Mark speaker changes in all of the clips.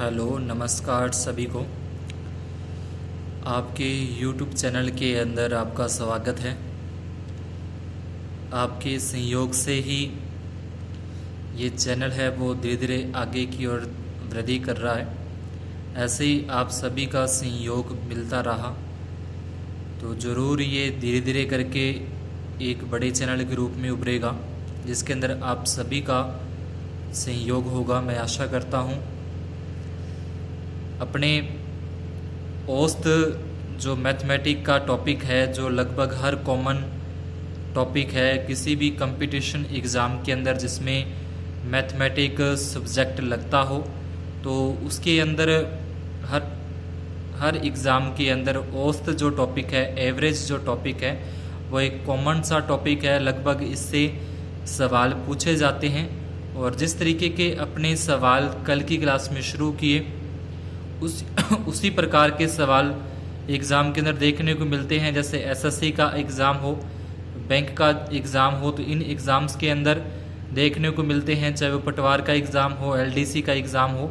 Speaker 1: Hello नमस्कार सभी को। आपके YouTube चैनल के अंदर आपका स्वागत है। आपके सहयोग से ही ये चैनल है वो धीरे धीरे आगे की ओर वृद्धि कर रहा है। ऐसे ही आप सभी का सहयोग मिलता रहा तो ज़रूर ये धीरे धीरे करके एक बड़े चैनल के रूप में उभरेगा, जिसके अंदर आप सभी का सहयोग होगा। मैं आशा करता हूँ अपने औसत जो मैथमेटिक का टॉपिक है, जो लगभग हर कॉमन टॉपिक है किसी भी कंपटीशन एग्ज़ाम के अंदर जिसमें मैथमेटिक सब्जेक्ट लगता हो, तो उसके अंदर हर एग्ज़ाम के अंदर औसत जो टॉपिक है, एवरेज जो टॉपिक है, वो एक कॉमन सा टॉपिक है। लगभग इससे सवाल पूछे जाते हैं और जिस तरीके के अपने सवाल कल की क्लास में शुरू किए उसी प्रकार के सवाल एग्ज़ाम के अंदर देखने को मिलते हैं। जैसे एसएससी का एग्ज़ाम हो, बैंक का एग्ज़ाम हो, तो इन एग्ज़ाम्स के अंदर देखने को मिलते हैं, चाहे वो पटवार का एग्ज़ाम हो, एलडीसी का एग्ज़ाम हो,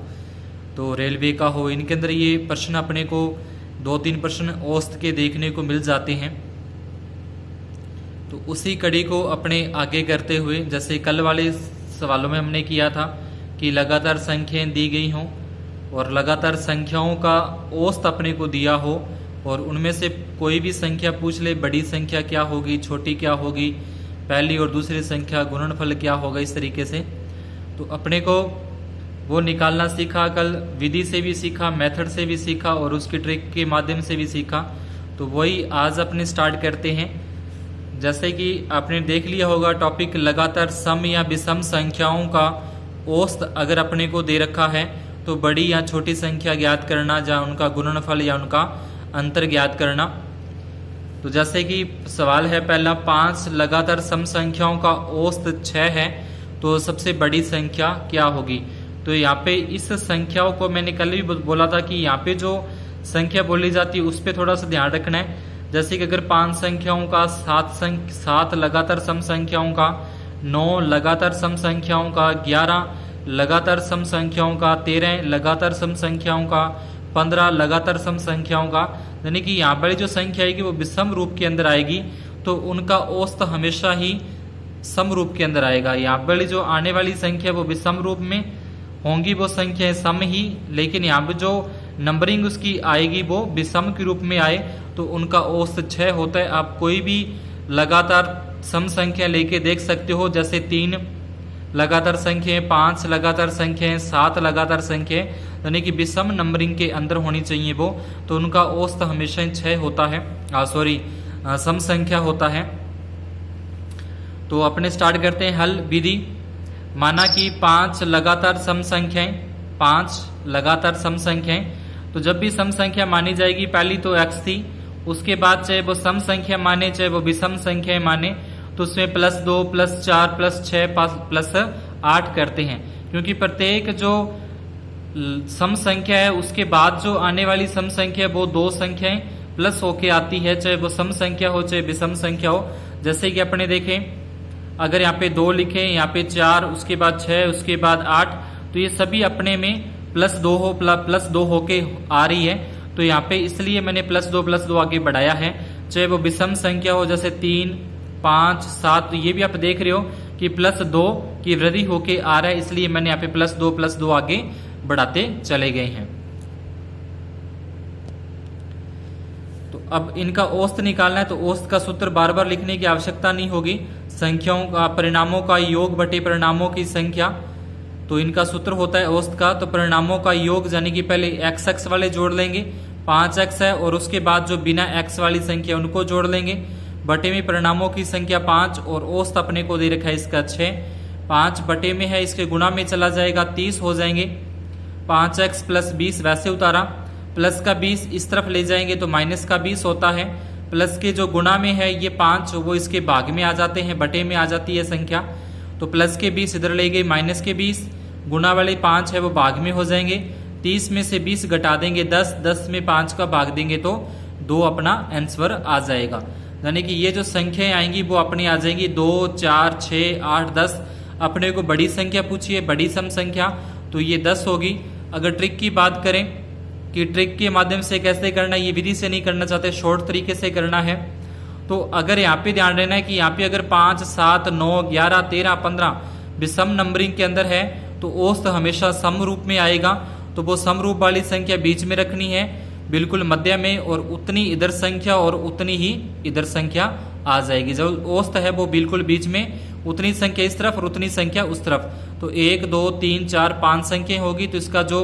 Speaker 1: तो रेलवे का हो, इनके अंदर ये प्रश्न अपने को 2-3 प्रश्न औसत के देखने को मिल जाते हैं। तो उसी कड़ी को अपने आगे करते हुए, जैसे कल वाले सवालों में हमने किया था कि लगातार संख्याएं दी गई हों और लगातार संख्याओं का औसत अपने को दिया हो और उनमें से कोई भी संख्या पूछ ले, बड़ी संख्या क्या होगी, छोटी क्या होगी, पहली और दूसरी संख्या गुणनफल क्या होगा, इस तरीके से तो अपने को वो निकालना सीखा। कल विधि से भी सीखा, मेथड से भी सीखा और उसकी ट्रिक के माध्यम से भी सीखा। तो वही आज अपने स्टार्ट करते हैं। जैसे कि आपने देख लिया होगा टॉपिक, लगातार सम या विषम संख्याओं का औसत अगर अपने को दे रखा है तो बड़ी या छोटी संख्या ज्ञात करना, या उनका गुणनफल या उनका अंतर ज्ञात करना। तो जैसे कि सवाल है पहला, 5 लगातार सम संख्याओं का औसत 6 है, तो सबसे बड़ी संख्या क्या होगी। तो यहाँ पे इस संख्याओं को मैंने कल भी बोला था कि यहाँ पे जो संख्या बोली जाती है उस पर थोड़ा सा ध्यान रखना है। जैसे कि अगर 5 संख्याओं का, 7 लगातार सम संख्याओं का, 9 लगातार सम संख्याओं का, 11 लगातार सम संख्याओं का, 13 लगातार सम संख्याओं का, 15 लगातार सम संख्याओं का, यानी कि यहाँ पर जो संख्या आएगी वो विषम रूप के अंदर आएगी, तो उनका औसत हमेशा ही सम रूप के अंदर आएगा। यहाँ पर जो आने वाली संख्या वो विषम रूप में होंगी, वो संख्याएं सम ही, लेकिन यहाँ पर जो नंबरिंग उसकी आएगी वो विषम के रूप में आए तो उनका औसत 6 होता है। आप कोई भी लगातार सम संख्या लेके देख सकते हो, जैसे 3 लगातार संख्याएं, 5 लगातार संख्याएं, 7 लगातार संख्याएं, यानी कि विषम नंबरिंग के अंदर होनी चाहिए वो, तो उनका औसत हमेशा 6 होता है, सम संख्या होता है। तो अपने स्टार्ट करते हैं हल विधि। माना कि 5 लगातार सम संख्याएं, 5 लगातार सम संख्याएं, तो जब भी सम संख्या मानी जाएगी, पहली तो x थी, उसके बाद चाहे वो सम संख्या माने चाहे वो विषम संख्या माने, तो उसमें +2 +4 +6 +8 करते हैं, क्योंकि प्रत्येक जो सम संख्या है उसके बाद जो आने वाली सम संख्या वो 2 संख्याएं प्लस होके आती है, चाहे वो सम संख्या हो चाहे विषम संख्या हो। जैसे कि अपने देखें, अगर यहाँ पे 2 लिखे, यहाँ पे 4, उसके बाद 6, उसके बाद 8, तो ये सभी अपने में +2 होके आ रही है। तो यहाँ पे इसलिए मैंने +2 आगे बढ़ाया है, चाहे वो विषम संख्या हो जैसे 3, 5, 7, तो ये भी आप देख रहे हो कि +2 की वृद्धि होके आ रहा है, इसलिए मैंने यहाँ पे +2 आगे बढ़ाते चले गए हैं। तो अब इनका औसत निकालना है, तो औसत का सूत्र बार बार लिखने की आवश्यकता नहीं होगी। संख्याओं का, परिणामों का योग बटे परिणामों की संख्या, तो इनका सूत्र होता है औसत का। तो परिणामों का योग यानी कि पहले x वाले जोड़ लेंगे, 5x है, और उसके बाद जो बिना x वाली संख्या उनको जोड़ लेंगे, बटे में परिणामों की संख्या 5 और औसत अपने को दे रखा है इसका 6। 5 बटे में है, इसके गुणा में चला जाएगा, 30 हो जाएंगे। 5x + 20 वैसे उतारा, प्लस का 20 इस तरफ ले जाएंगे तो माइनस का 20 होता है। प्लस के जो गुणा में है ये 5 वो इसके भाग में आ जाते हैं, बटे में आ जाती है संख्या, तो प्लस के 20 इधर ले गए, माइनस के 20, गुणा वाले 5 है वो भाग में हो जाएंगे। 30 में से 20 घटा देंगे 10, 10 में 5 का भाग देंगे तो 2 अपना आंसर आ जाएगा। यानी कि ये जो संख्याएं आएंगी वो अपनी आ जाएंगी 2, 4, 6, 8, 10। अपने को बड़ी संख्या पूछी है, बड़ी सम संख्या, तो ये 10 होगी। अगर ट्रिक की बात करें कि ट्रिक के माध्यम से कैसे करना है, ये विधि से नहीं करना चाहते, शॉर्ट तरीके से करना है, तो अगर यहाँ पे ध्यान देना है कि यहाँ पे अगर 5, 7, 9, 11, 13, 15 विषम नंबरिंग के अंदर है तो औसत हमेशा सम रूप में आएगा। तो वो सम रूप वाली संख्या बीच में रखनी है, बिल्कुल मध्य में, और उतनी इधर संख्या और उतनी ही इधर संख्या आ जाएगी। जब औसत है वो बिल्कुल बीच में, उतनी संख्या इस तरफ और उतनी संख्या उस तरफ। तो 1, 2, 3, 4, 5 संख्या होगी, तो इसका जो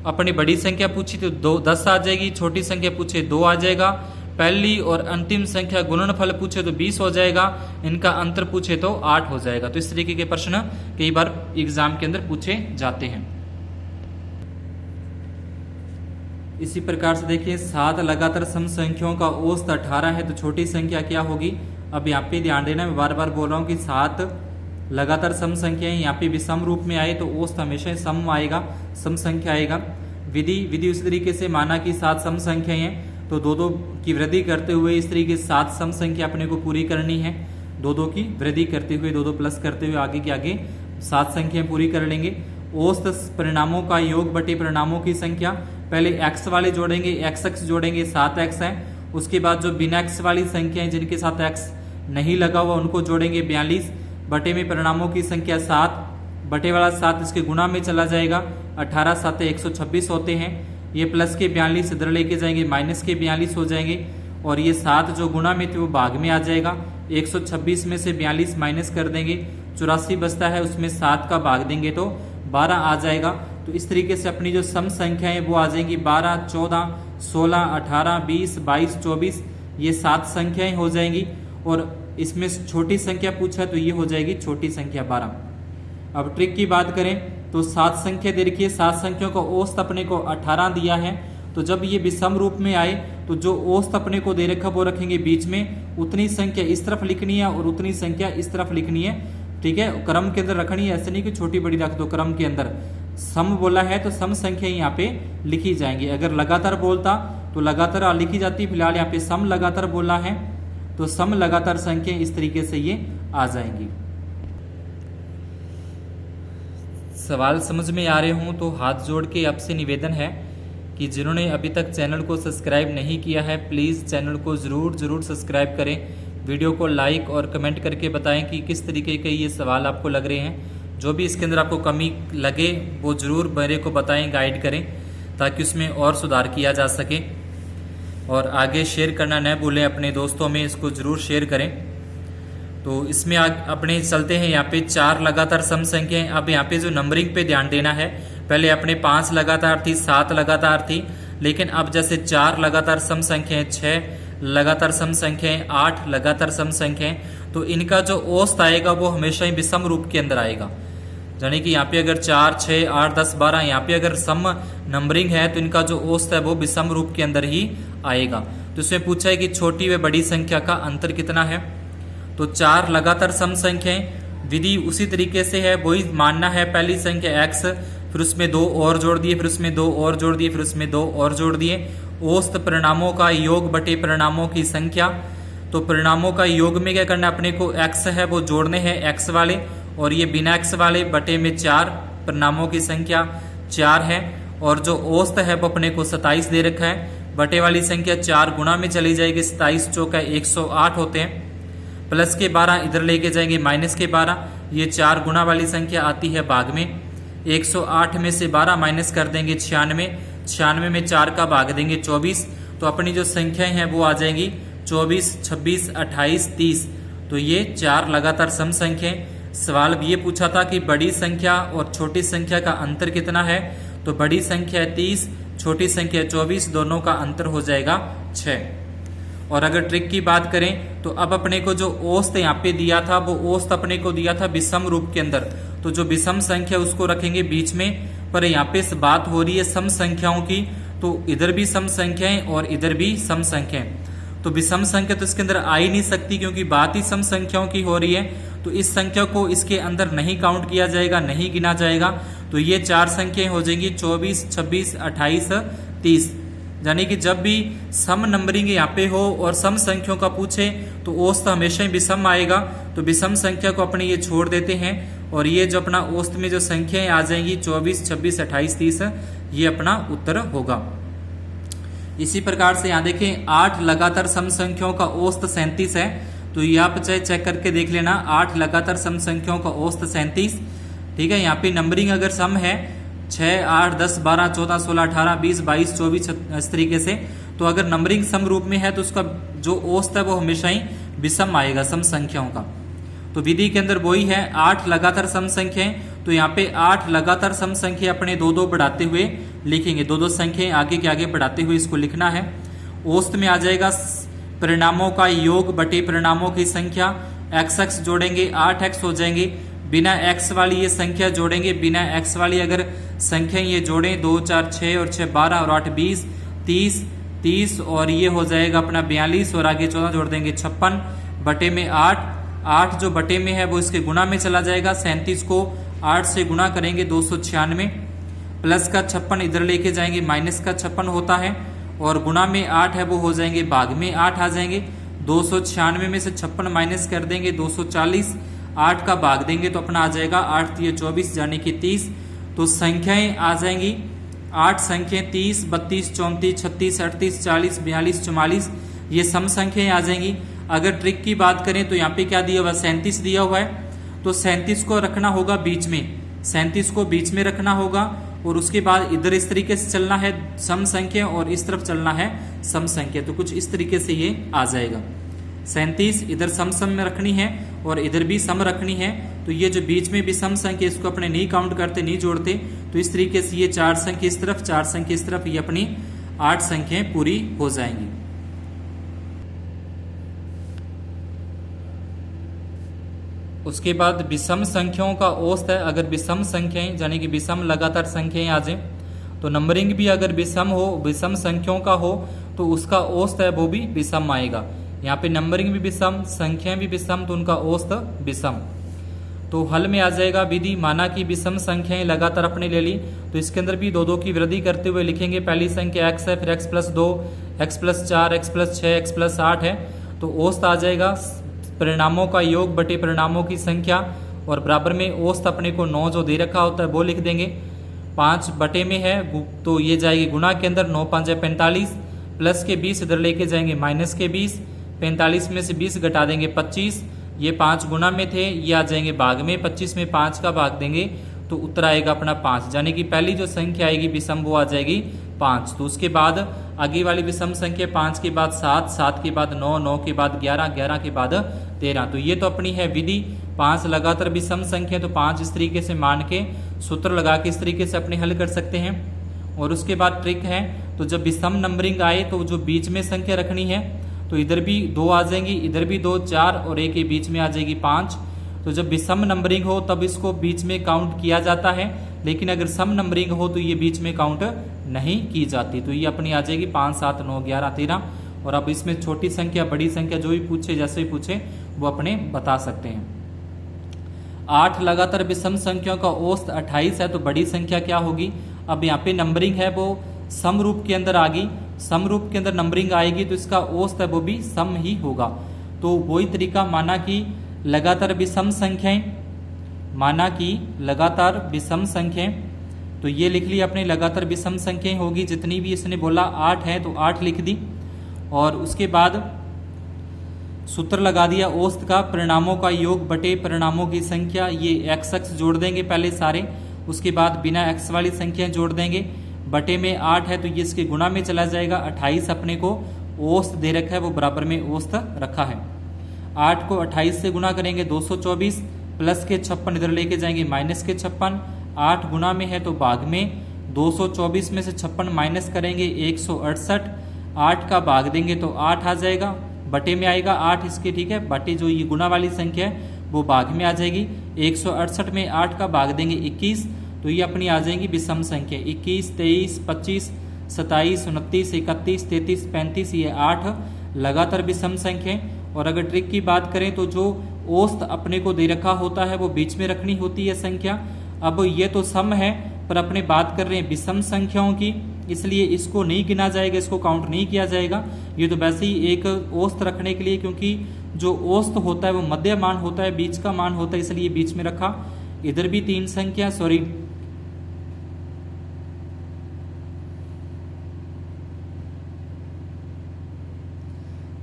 Speaker 1: अपनी बड़ी संख्या पूछी तो 10 आ जाएगी, छोटी संख्या पूछे 2 आ जाएगा, पहली और अंतिम संख्या गुणनफल पूछे तो 20 हो जाएगा, इनका अंतर पूछे तो 8 हो जाएगा। तो इस तरीके के प्रश्न कई बार एग्जाम के अंदर पूछे जाते हैं। इसी प्रकार से देखिए 7 लगातार सम संख्याओं का औसत 18 है, तो छोटी संख्या क्या होगी। अब यहाँ पे ध्यान देना, मैं बार बार बोल रहा हूँ कि 7 लगातार सम संख्याएं यहाँ पे विषम रूप में आए तो औसत हमेशा सम आएगा, सम संख्या आएगा। विधि उसी तरीके से माना कि 7 सम संख्याएं हैं तो 2-2 की वृद्धि करते हुए इस तरीके से 7 सम संख्या अपने को पूरी करनी है। 2-2 की वृद्धि करते हुए 2-2 प्लस करते हुए आगे के आगे 7 संख्याएं पूरी कर लेंगे। औसत परिणामों का योग बटे परिणामों की संख्या, पहले x वाले जोड़ेंगे, x जोड़ेंगे 7x है, उसके बाद जो बिना x वाली संख्याएं जिनके साथ x नहीं लगा हुआ उनको जोड़ेंगे 42, बटे में परिणामों की संख्या 7, बटे वाला 7 इसके गुणा में चला जाएगा, 18 7 126 होते हैं। ये प्लस के 42 इधर लेके जाएंगे, माइनस के 42 हो जाएंगे, और ये 7 जो गुणा में थे वो भाग में आ जाएगा। 126 में से 42 माइनस कर देंगे, 84 बचता है, उसमें 7 का भाग देंगे तो 12 आ जाएगा। तो इस तरीके से अपनी जो सम संख्याएं वो आ जाएंगी 12, 14, 16, 18, 20, 22, 24, ये 7 संख्याएं हो जाएंगी। और इसमें छोटी संख्या पूछा तो ये हो जाएगी छोटी संख्या 12। अब ट्रिक की बात करें तो 7 संख्या दे रखी है, 7 संख्याओं का औसत अपने को 18 दिया है, तो जब ये विषम रूप में आए तो जो औसत अपने को दे रखा वो रखेंगे बीच में, उतनी संख्या इस तरफ लिखनी है और उतनी संख्या इस तरफ लिखनी है, ठीक है। क्रम के अंदर रखनी है, ऐसे नहीं कि छोटी बड़ी रख दो, क्रम के अंदर। सम बोला है तो सम संख्या यहाँ पे लिखी जाएंगी। अगर लगातार बोलता तो लगातार लिखी जाती, फिलहाल यहाँ पे सम लगातार बोला है तो सम लगातार संख्या इस तरीके से ये आ जाएंगी। सवाल समझ में आ रहे हों तो हाथ जोड़ के आपसे निवेदन है कि जिन्होंने अभी तक चैनल को सब्सक्राइब नहीं किया है प्लीज़ चैनल को ज़रूर सब्सक्राइब करें। वीडियो को लाइक और कमेंट करके बताएं कि किस तरीके के ये सवाल आपको लग रहे हैं। जो भी इसके अंदर आपको कमी लगे वो ज़रूर मेरे को बताएं, गाइड करें, ताकि उसमें और सुधार किया जा सके। और आगे शेयर करना न भूलें, अपने दोस्तों में इसको ज़रूर शेयर करें। तो इसमें अपने चलते हैं यहाँ पे 4 लगातार सम संख्याएं। अब यहाँ पे जो नंबरिंग पे ध्यान देना है, पहले अपने 5 लगातार थी, 7 लगातार थी, लेकिन अब जैसे 4 लगातार सम संख्याएं, 6 लगातार सम संख्याएं, 8 लगातार सम संख्याएं, तो इनका जो औसत आएगा वो हमेशा ही विषम रूप के अंदर आएगा। यानी कि यहाँ पे अगर 4, 6, 8, 10, 12 यहाँ पे अगर सम नंबरिंग है तो इनका जो औसत है वो विषम रूप के अंदर ही आएगा। तो इसमें पूछा है कि छोटी व बड़ी संख्या का अंतर कितना है। तो 4 लगातार सम संख्याएं, विधि उसी तरीके से है, वही मानना है। पहली संख्या x, फिर उसमें 2 और जोड़ दिए, फिर उसमें 2 और जोड़ दिए, फिर उसमें 2 और जोड़ दिए। औसत परिणामों का योग बटे परिणामों की संख्या। तो परिणामों का योग में क्या करना, अपने को x है वो जोड़ने हैं x वाले, और ये बिना x वाले बटे में 4, परिणामों की संख्या 4 है। और जो औसत है वो अपने को 27 दे रखा है, बटे वाली संख्या 4 गुना में चली जाएगी, 27 चौका 108 होते हैं, प्लस के 12 इधर लेके जाएंगे, माइनस के 12, ये 4 गुना वाली संख्या आती है भाग में। 108 में से 12 माइनस कर देंगे 96, 96 में 4 का भाग देंगे 24, तो अपनी जो संख्याएं हैं वो आ जाएंगी 24, 26, 28, 30। तो ये 4 लगातार सम संख्याएं। सवाल ये पूछा था कि बड़ी संख्या और छोटी संख्या का अंतर कितना है, तो बड़ी संख्या 30, छोटी संख्या 24, दोनों का अंतर हो जाएगा 6। और अगर ट्रिक की बात करें तो अब अपने को जो औसत यहाँ पे दिया था वो औसत अपने को दिया था विषम रूप के अंदर, तो जो विषम संख्या उसको रखेंगे बीच में। पर यहाँ पे बात हो रही है सम संख्याओं की, तो इधर भी सम संख्याएं और इधर भी सम संख्याएं, तो विषम संख्या तो इसके अंदर आ ही नहीं सकती क्योंकि बात ही सम संख्याओं की हो रही है। तो इस संख्या को इसके अंदर नहीं काउंट किया जाएगा, नहीं गिना जाएगा। तो ये 4 संख्याएं हो जाएंगी 24, 26, 28, 30। यानी कि जब भी सम नंबरिंग यहाँ पे हो और सम संख्याओं का पूछे तो औसत हमेशा ही विषम आएगा। तो विषम संख्या को अपने ये छोड़ देते हैं और ये जो अपना औसत में जो संख्याएं आ जाएंगी 24, 26, 28, 30, ये अपना उत्तर होगा। इसी प्रकार से यहाँ देखें 8 लगातार सम संख्याओं का औसत 37 है, तो ये आप चाहे चेक करके देख लेना। 8 लगातार सम संख्याओं का औसत 37, ठीक है। यहाँ पे नंबरिंग अगर सम है 6, 8, 10, 12, 14, 16, 18, 20, 22, 24 इस तरीके से, तो अगर नंबरिंग सम रूप में है तो उसका जो औसत है वो हमेशा ही विषम आएगा सम संख्याओं का। तो विधि के अंदर वही है 8 लगातार सम संख्याएं, तो यहाँ पे 8 लगातार सम संख्या अपने 2-2 बढ़ाते हुए लिखेंगे, 2-2 संख्याएं आगे के आगे बढ़ाते हुए इसको लिखना है। औसत में आ जाएगा परिणामों का योग बटे परिणामों की संख्या, x जोड़ेंगे 8x हो जाएंगे, बिना x वाली ये संख्या जोड़ेंगे, बिना x वाली अगर संख्या ये जोड़ें 2, 4, 6 और 6 12 और 8 20, 30 और ये हो जाएगा अपना 42 और आगे 14 जोड़ देंगे 56 बटे में 8 जो बटे में है वो इसके गुणा में चला जाएगा। 37 को 8 से गुणा करेंगे 296, प्लस का 56 इधर लेके जाएंगे, माइनस का 56 होता है और गुणा में 8 है वो हो जाएंगे, भाग में 8 आ जाएंगे। 296 में से 56 माइनस कर देंगे 240, 8 का भाग देंगे तो अपना आ जाएगा 8 3 24 यानी कि 30। तो संख्याएं आ जाएंगी 8 संख्याएं 30, 32, 34, 36, 38, 40, 42, 44 ये सम संख्याएं आ जाएंगी। अगर ट्रिक की बात करें तो यहाँ पे क्या दिया हुआ है 37 दिया हुआ है, तो 37 को रखना होगा बीच में, 37 को बीच में रखना होगा और उसके बाद इधर इस तरीके से चलना है सम संख्या और इस तरफ चलना है सम संख्या, तो कुछ इस तरीके से ये आ जाएगा। 37 इधर सम में रखनी है और इधर भी सम रखनी है, तो ये जो बीच में भी सम संख्या इसको अपने नहीं काउंट करते, नहीं जोड़ते, तो इस तरीके से ये 4 संख्या इस तरफ 4 संख्या इस तरफ, ये अपनी 8 संख्याएं पूरी हो जाएंगी। उसके बाद विषम संख्याओं का औसत है। अगर विषम संख्याएं यानी कि विषम लगातार संख्याएं आ जाए तो नंबरिंग भी अगर विषम हो, विषम संख्याओं का हो तो उसका औसत है वो भी विषम आएगा। यहाँ पे नंबरिंग भी विषम, संख्याएं भी विषम, तो उनका औसत विषम। तो हल में आ जाएगा विधि, माना कि विषम संख्याएं लगातार अपने ले ली, तो इसके अंदर भी 2-2 की वृद्धि करते हुए लिखेंगे। पहली संख्या x है, फिर x+2, x+4, x+6, x+8 है, तो औसत आ जाएगा परिणामों का योग बटे परिणामों की संख्या और बराबर में औसत अपने को 9 जो दे रखा होता है वो लिख देंगे। 5 बटे में है तो ये जाएगी गुणा के अंदर, 9 5 है 45, प्लस के 20 इधर लेके जाएंगे माइनस के 20, 45 में से 20 घटा देंगे 25, ये 5 गुणा में थे, ये आ जाएंगे भाग में, 25 में 5 का भाग देंगे तो उत्तर आएगा अपना 5, यानी कि पहली जो संख्या आएगी विषम वो आ जाएगी 5। तो उसके बाद आगे वाली विषम संख्या 5 के बाद 7, 7 के बाद 9, 9 के बाद 11, 11 के बाद 13। तो ये तो अपनी है विधि 5 लगातार विषम संख्या, तो 5 इस तरीके से मान के सूत्र लगा के इस तरीके से अपने हल कर सकते हैं। और उसके बाद ट्रिक है, तो जब विषम नंबरिंग आए तो जो बीच में संख्या रखनी है, तो इधर भी 2 आ जाएंगी, इधर भी 2, 4 और एक के बीच में आ जाएगी 5। तो जब विषम नंबरिंग हो तब इसको बीच में काउंट किया जाता है, लेकिन अगर सम नंबरिंग हो तो ये बीच में काउंट नहीं की जाती। तो ये अपनी आ जाएगी 5, 7, 9, 11, 13। और अब इसमें छोटी संख्या बड़ी संख्या जो भी पूछे, जैसे भी पूछे वो अपने बता सकते हैं। 8 लगातार विषम संख्याओं का औसत 28 है, तो बड़ी संख्या क्या होगी। अब यहाँ पे नंबरिंग है वो सम रूप के अंदर आ गई, सम रूप के अंदर नंबरिंग आएगी तो इसका औसत है वो भी सम ही होगा। तो वही तरीका, माना कि लगातार विषम संख्याएं, माना कि लगातार विषम संख्याएं, तो ये लिख ली अपने लगातार विषम संख्याएं होगी, जितनी भी इसने बोला 8 है तो 8 लिख दी। और उसके बाद सूत्र लगा दिया औसत का, परिणामों का योग बटे परिणामों की संख्या, ये x जोड़ देंगे पहले सारे, उसके बाद बिना x वाली संख्या जोड़ देंगे, बटे में 8 है तो ये इसके गुणा में चला जाएगा। 28 अपने को औसत दे रखा है, वो बराबर में औसत रखा है। 8 को 28 से गुणा करेंगे 224, प्लस के 56 इधर लेके जाएंगे माइनस के 56, 8 गुणा में है तो भाग में, 224 में से 56 माइनस करेंगे 168, 8 का भाग देंगे तो 8 आ जाएगा, बटे में आएगा 8 इसके, ठीक है। बटे जो ये गुणा वाली संख्या है वो भाग में आ जाएगी। 168 में 8 का भाग देंगे 21, तो ये अपनी आ जाएगी विषम संख्या। 21, 23, 25, 27, 29, 31, 33, 35, ये 8 लगातार विषम संख्या। और अगर ट्रिक की बात करें तो जो औसत अपने को दे रखा होता है वो बीच में रखनी होती है संख्या। अब ये तो सम है पर अपने बात कर रहे हैं विषम संख्याओं की, इसलिए इसको नहीं गिना जाएगा, इसको काउंट नहीं किया जाएगा। ये तो वैसे ही एक औसत रखने के लिए, क्योंकि जो औसत होता है वो मध्य मान होता है, बीच का मान होता है, इसलिए बीच में रखा। इधर भी 3 संख्या, सॉरी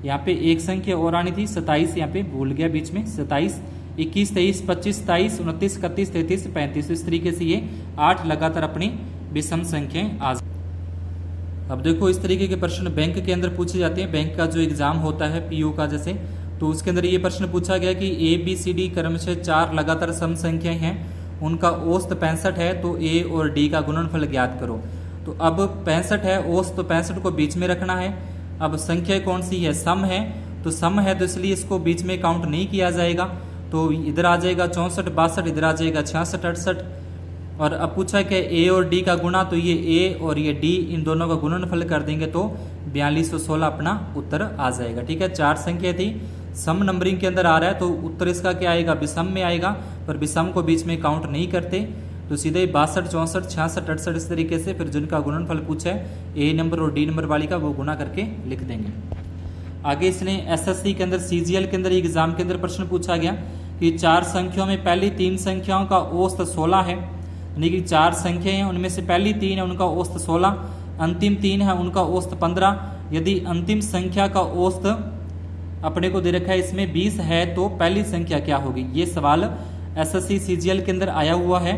Speaker 1: यहाँ पे एक संख्या और आनी थी 27, यहाँ पे भूल गया बीच में 27, 21, 23, 25, 27, 29, 31, 33, 35। इस तरीके से ये 8 लगातार अपनी विषम संख्याएं आ। अब देखो इस तरीके के प्रश्न बैंक के अंदर पूछे जाते हैं। बैंक का जो एग्जाम होता है पीओ का जैसे, तो उसके अंदर ये प्रश्न पूछा गया कि ए बी सी डी क्रम से 4 लगातार सम संख्याएं हैं, उनका औसत 65 है, तो ए और डी का गुणनफल ज्ञात करो। तो अब 65 है, औसत तो 65 को बीच में रखना है। अब संख्या कौन सी है, सम है, तो सम है तो इसलिए इसको बीच में काउंट नहीं किया जाएगा, तो इधर आ जाएगा 64, 62, इधर आ जाएगा 66, 68। और अब पूछा कि ए और डी का गुणा, तो ये ए और ये डी इन दोनों का गुणनफल कर देंगे तो 4216 अपना उत्तर आ जाएगा। ठीक है, 4 संख्या थी, सम नंबरिंग के अंदर आ रहा है तो उत्तर इसका क्या आएगा, विषम में आएगा, पर विषम को बीच में काउंट नहीं करते, तो सीधे 62, 64, 66, 68 इस तरीके से फिर जिनका गुणनफल पूछा है ए नंबर और डी नंबर वाली का वो गुणा करके लिख देंगे। आगे इसने एसएससी के अंदर सीजीएल के अंदर एग्जाम के अंदर प्रश्न पूछा गया कि 4 संख्याओं में पहली 3 संख्याओं का औसत 16 है, यानी कि 4 संख्याएं हैं उनमें से पहली 3 है उनका औसत 16, अंतिम 3 है उनका औसत 15। यदि अंतिम संख्या का औसत अपने को दे रखा है इसमें 20 है तो पहली संख्या क्या होगी। ये सवाल एसएससी सीजीएल के अंदर आया हुआ है।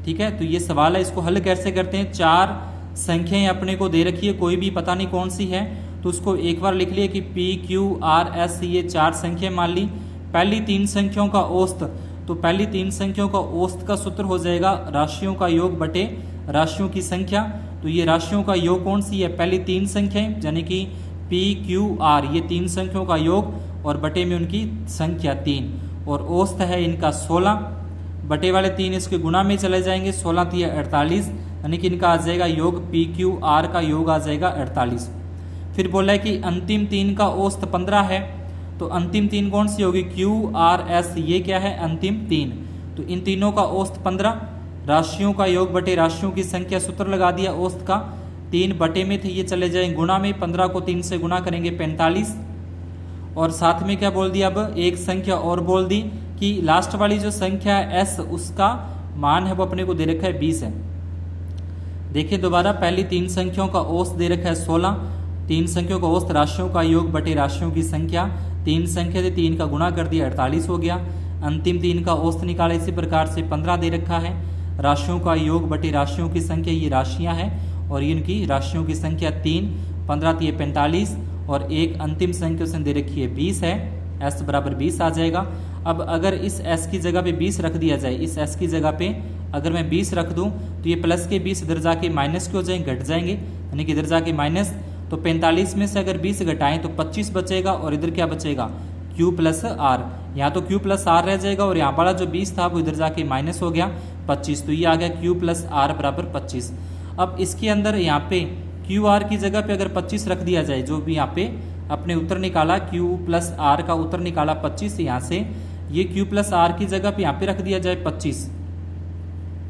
Speaker 1: ठीक है, तो ये सवाल है, इसको हल कैसे करते हैं। 4 संख्याएं अपने को दे रखी है, कोई भी पता नहीं कौन सी है, तो उसको एक बार लिख लिया कि पी क्यू आर एस, ये 4 संख्या मान ली। पहली 3 संख्याओं का औसत, तो पहली 3 संख्याओं का औसत का सूत्र हो जाएगा राशियों का योग बटे राशियों की संख्या। तो ये राशियों का योग कौन सी है, पहली 3 संख्याएं, यानी कि पी क्यू आर, ये 3 संख्याओं का योग और बटे में उनकी संख्या 3, और औसत है इनका 16, बटे वाले 3 इसके गुणा में चले जाएंगे, 16 थी 48, यानी कि इनका आ जाएगा योग पी क्यू आर का योग आ जाएगा 48। फिर बोला है कि अंतिम 3 का औसत 15 है, तो अंतिम 3 कौन सी होगी, क्यू आर एस, ये क्या है अंतिम 3, तो इन तीनों का औसत 15, राशियों का योग बटे राशियों की संख्या, सूत्र लगा दिया औसत का, 3 बटे में थे ये चले जाएंगे गुणा में, 15 को 3 से गुणा करेंगे 45, और साथ में क्या बोल दिया, अब एक संख्या और बोल दी कि लास्ट वाली जो संख्या है एस, उसका मान है वो अपने को दे रखा है 20 है। देखिए दोबारा, पहली 3 संख्याओं का औसत दे रखा है 16, 3 संख्याओं का औसत राशियों का योग बटे राशियों की संख्या, 3 संख्या से 3 का गुणा कर दिया 48 हो गया। अंतिम 3 का औसत निकाला इसी प्रकार से 15 दे रखा है, राशियों का योग बटे राशियों की संख्या, ये राशियां हैं और ये इनकी राशियों की संख्या 3, 15 थी 45, और एक अंतिम संख्या उसने दे रखी है 20 है, एस बराबर 20 आ जाएगा। अब अगर इस एस की जगह पे 20 रख दिया जाए, इस एस की जगह पे अगर मैं 20 रख दूं तो ये प्लस के 20 इधर जाके माइनस के हो जाएंगे, घट जाएंगे, यानी कि इधर जाके माइनस, तो 45 में से अगर 20 घटाएं तो 25 बचेगा, और इधर क्या बचेगा, Q प्लस आर, यहाँ तो Q प्लस आर रह जाएगा, और यहाँ वाला जो 20 था वो इधर जाके माइनस हो गया 25, तो ये आ गया Q प्लस आर बराबर 25। अब इसके अंदर यहाँ पे क्यू आर की जगह पे अगर 25 रख दिया जाए, जो भी यहाँ पे अपने उत्तर निकाला Q प्लस आर का उत्तर निकाला 25, यहाँ से ये Q प्लस आर की जगह पे यहाँ पे रख दिया जाए 25,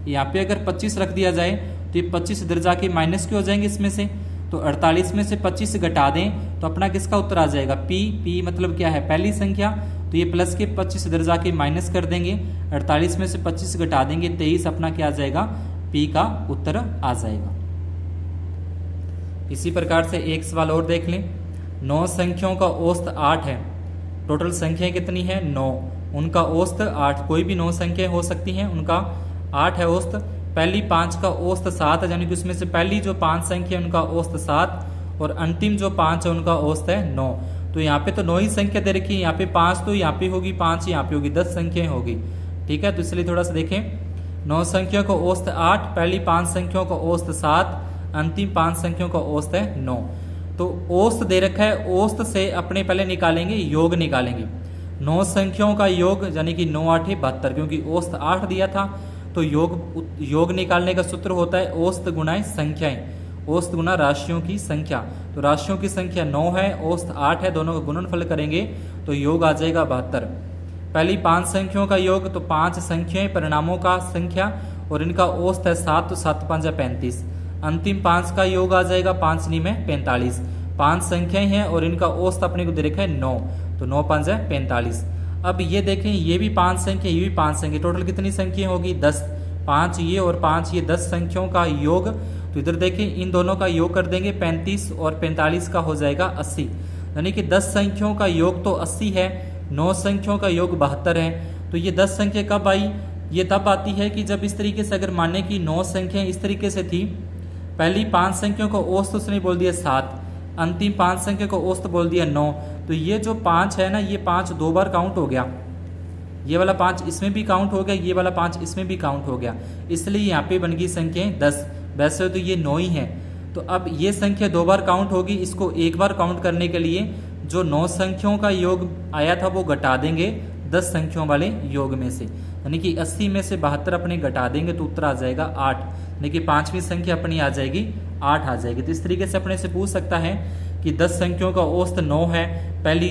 Speaker 1: यहाँ पे अगर 25 रख दिया जाए तो ये 25 इधर जाके माइनस के हो जाएंगे इसमें से, तो 48 में से 25 घटा दें तो अपना किसका उत्तर आ जाएगा, P मतलब क्या है पहली संख्या, तो ये प्लस के 25 इधर जाके माइनस कर देंगे, 48 में से 25 घटा देंगे 23, अपना क्या आ जाएगा, P का उत्तर आ जाएगा। इसी प्रकार से एक सवाल और देख लें। 9 संख्याओं का औसत 8 है, टोटल संख्याएं कितनी है 9, उनका औसत 8, कोई भी 9 संख्याएं हो सकती हैं, उनका 8 है औसत। पहली 5 का औसत 7 है, यानी कि उसमें से पहली जो 5 संख्या है उनका औसत 7, और अंतिम जो 5 है उनका औसत है 9। तो यहाँ पे तो 9 ही संख्या दे रखी है, यहाँ पे 5 तो यहाँ पे होगी 5, यहाँ पे होगी 10 संख्याएं होगी। ठीक है, तो इसलिए थोड़ा सा देखें, 9 संख्याओं का औसत 8, पहली 5 संख्याओं का औसत 7, अंतिम 5 संख्याओं का औसत है 9। तो औसत दे रखा है, औसत से अपने पहले निकालेंगे योग निकालेंगे, 9 संख्याओं का योग यानी कि 9 8 72, क्योंकि औसत 8 दिया था, तो योग निकालने का सूत्र होता है औसत गुणा संख्याएं, औसत गुणा राशियों की संख्या। तो राशियों की संख्या 9 है, औसत 8 है, दोनों का गुणनफल करेंगे तो योग आ जाएगा 72। पहली 5 संख्याओं का योग, तो 5 संख्याएं परिणामों का संख्या और इनका औसत है 7, तो 7 5 35। अंतिम 5 का योग आ जाएगा 5 नी में 45। 5 संख्याएं हैं और इनका औसत अपने को दे रखा है 9, तो 9 5 45। अब ये देखें, ये भी 5 संख्या, ये भी 5 संख्या, टोटल कितनी संख्या होगी 10। 5 ये और 5 ये, 10 संख्याओं का योग। तो इधर देखें, इन दोनों का योग कर देंगे 35 और 45 का हो जाएगा 80। यानी कि 10 संख्याओं का योग तो 80 है, 9 संख्याओं का योग 72 है। तो ये 10 संख्या कब आई? ये तब आती है कि जब इस तरीके से अगर माने कि 9 संख्याएं इस तरीके से थी, पहली 5 संख्याओं को औसत उसने बोल दिया 7, अंतिम 5 संख्या को औसत बोल दिया 9। तो ये जो 5 है ना, ये 5 2 बार काउंट हो गया, ये वाला 5 इसमें भी काउंट हो गया, ये वाला 5 इसमें भी काउंट हो गया, इसलिए यहाँ पे बन गई संख्याएं 10। वैसे तो ये 9 ही है। तो अब ये संख्या 2 बार काउंट होगी, इसको 1 बार काउंट करने के लिए जो 9 संख्याओं का योग आया था वो घटा देंगे 10 संख्याओं वाले योग में से, यानी कि 80 में से 72 अपने घटा देंगे तो उत्तर आ जाएगा 8, यानी कि 5वीं संख्या अपनी आ जाएगी 8 आ जाएगी। तो इस तरीके से अपने से पूछ सकता है कि 10 संख्याओं का औसत 9 है, पहली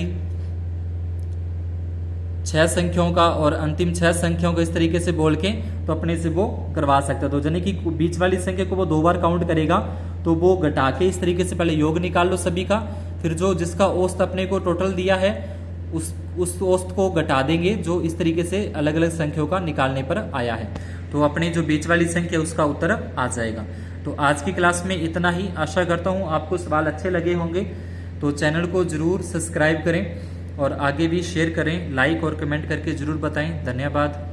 Speaker 1: 6 संख्याओं का और अंतिम 6 संख्याओं का इस तरीके से बोल के तो अपने से वो करवा सकता है। तो यानी कि बीच वाली संख्या को वो 2 बार काउंट करेगा, तो वो घटा के इस तरीके से पहले योग निकाल लो सभी का, फिर जो जिसका औसत अपने को टोटल दिया है उस औसत को घटा देंगे जो इस तरीके से अलग अलग संख्याओं का निकालने पर आया है। तो अपने जो बीच वाली संख्या उसका उत्तर आ जाएगा। तो आज की क्लास में इतना ही। आशा करता हूँ आपको सवाल अच्छे लगे होंगे। तो चैनल को जरूर सब्सक्राइब करें और आगे भी शेयर करें, लाइक और कमेंट करके जरूर बताएं। धन्यवाद।